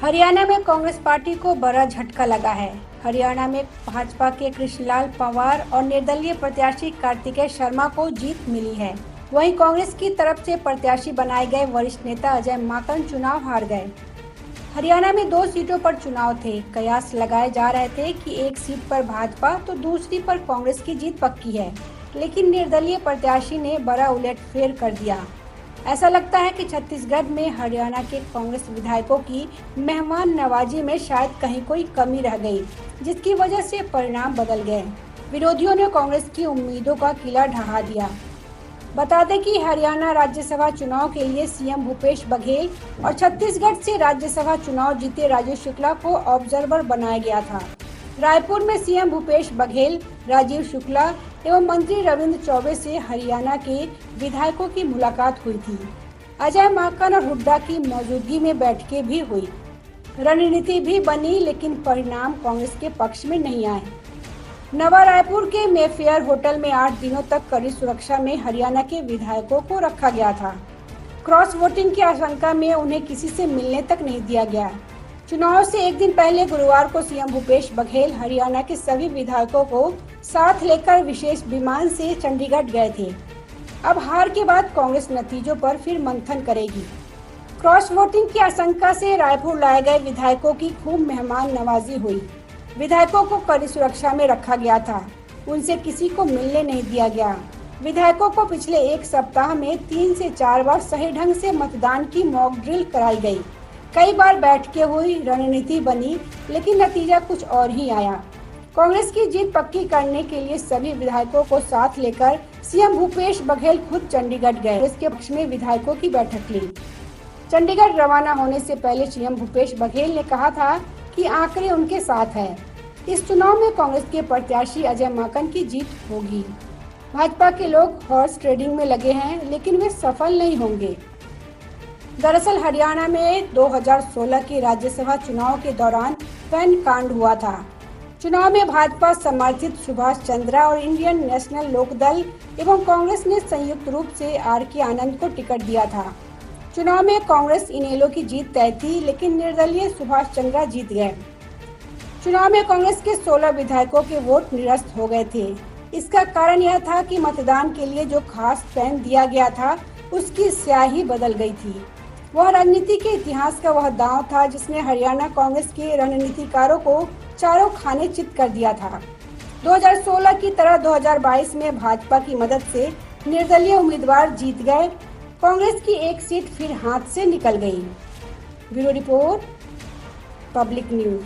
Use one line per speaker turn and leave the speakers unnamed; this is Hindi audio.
हरियाणा में कांग्रेस पार्टी को बड़ा झटका लगा है। हरियाणा में भाजपा के कृष्णलाल पंवार और निर्दलीय प्रत्याशी कार्तिकेय शर्मा को जीत मिली है। वहीं कांग्रेस की तरफ से प्रत्याशी बनाए गए वरिष्ठ नेता अजय माकन चुनाव हार गए। हरियाणा में 2 सीटों पर चुनाव थे। कयास लगाए जा रहे थे कि एक सीट पर भाजपा तो दूसरी पर कांग्रेस की जीत पक्की है, लेकिन निर्दलीय प्रत्याशी ने बड़ा उलटफेर कर दिया। ऐसा लगता है कि छत्तीसगढ़ में हरियाणा के कांग्रेस विधायकों की मेहमान नवाजी में शायद कहीं कोई कमी रह गई, जिसकी वजह से परिणाम बदल गए। विरोधियों ने कांग्रेस की उम्मीदों का किला ढहा दिया। बता दें कि हरियाणा राज्यसभा चुनाव के लिए सीएम भूपेश बघेल और छत्तीसगढ़ से राज्यसभा चुनाव जीते राजीव शुक्ला को ऑब्जर्वर बनाया गया था। रायपुर में सीएम भूपेश बघेल, राजीव शुक्ला एवं मंत्री रविंद्र चौबे से हरियाणा के विधायकों की मुलाकात हुई थी। अजय माकन और हुड्डा की मौजूदगी में बैठकें भी हुई। रणनीति भी बनी, लेकिन परिणाम कांग्रेस के पक्ष में नहीं आए। नवा रायपुर के मेफेयर होटल में 8 दिनों तक कड़ी सुरक्षा में हरियाणा के विधायकों को रखा गया था। क्रॉस वोटिंग की आशंका में उन्हें किसी से मिलने तक नहीं दिया गया। चुनाव से एक दिन पहले गुरुवार को सीएम भूपेश बघेल हरियाणा के सभी विधायकों को साथ लेकर विशेष विमान से चंडीगढ़ गए थे। अब हार के बाद कांग्रेस नतीजों पर फिर मंथन करेगी। क्रॉस वोटिंग की आशंका से रायपुर लाए गए विधायकों की खूब मेहमान नवाजी हुई। विधायकों को कड़ी सुरक्षा में रखा गया था। उनसे किसी को मिलने नहीं दिया गया। विधायकों को पिछले एक सप्ताह में 3 से 4 बार सही ढंग से मतदान की मॉक ड्रिल कराई गई। कई बार बैठकें हुई, रणनीति बनी, लेकिन नतीजा कुछ और ही आया। कांग्रेस की जीत पक्की करने के लिए सभी विधायकों को साथ लेकर सीएम भूपेश बघेल खुद चंडीगढ़ गए। कांग्रेस के पक्ष में विधायकों की बैठक ली। चंडीगढ़ रवाना होने से पहले सीएम भूपेश बघेल ने कहा था कि आंकड़े उनके साथ है। इस चुनाव में कांग्रेस के प्रत्याशी अजय माकन की जीत होगी। भाजपा के लोग हॉर्स ट्रेडिंग में लगे हैं, लेकिन वे सफल नहीं होंगे। दरअसल हरियाणा में 2016 के राज्यसभा चुनाव के दौरान पैन कांड हुआ था। चुनाव में भाजपा समर्थित सुभाष चंद्रा और इंडियन नेशनल लोकदल एवं कांग्रेस ने संयुक्त रूप से आर.के. आनंद को टिकट दिया था। चुनाव में कांग्रेस इनेलो की जीत तय थी, लेकिन निर्दलीय सुभाष चंद्रा जीत गए। चुनाव में कांग्रेस के 16 विधायकों के वोट निरस्त हो गए थे। इसका कारण यह था कि मतदान के लिए जो खास पेन दिया गया था, उसकी स्याही बदल गई थी। वह राजनीति के इतिहास का वह दांव था जिसने हरियाणा कांग्रेस के रणनीतिकारों को चारों खाने चित कर दिया था। 2016 की तरह 2022 में भाजपा की मदद से निर्दलीय उम्मीदवार जीत गए। कांग्रेस की एक सीट फिर हाथ से निकल गई। Bureau report, public news.